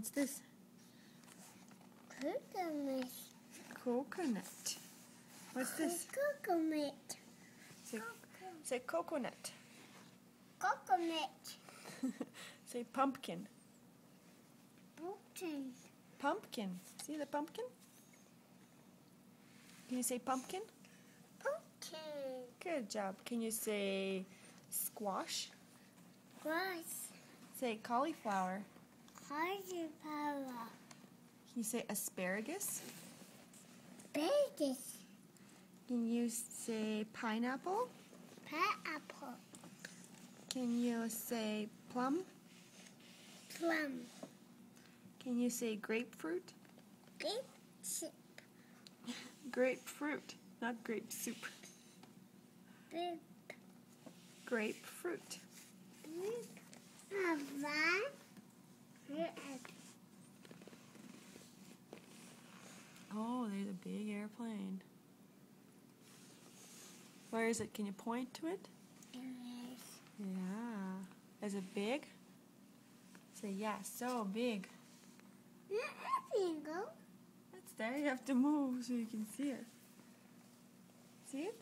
What's this? Coconut. Coconut. What's this? Coconut. Say coconut. Coconut. Say pumpkin. Pumpkin. Pumpkin. See the pumpkin? Can you say pumpkin? Pumpkin. Good job. Can you say squash? Grass. Say cauliflower. Cauliflower. Can you say asparagus? Asparagus. Can you say pineapple? Pineapple. Can you say plum? Plum. Can you say grapefruit? Grape soup. Grapefruit, not grape soup. Grape. Grapefruit. Oh, there's a big airplane. Where is it? Can you point to it? Yes. Yeah. Is it big? Say, yeah, so big. Bingo. It's there. You have to move so you can see it. See it?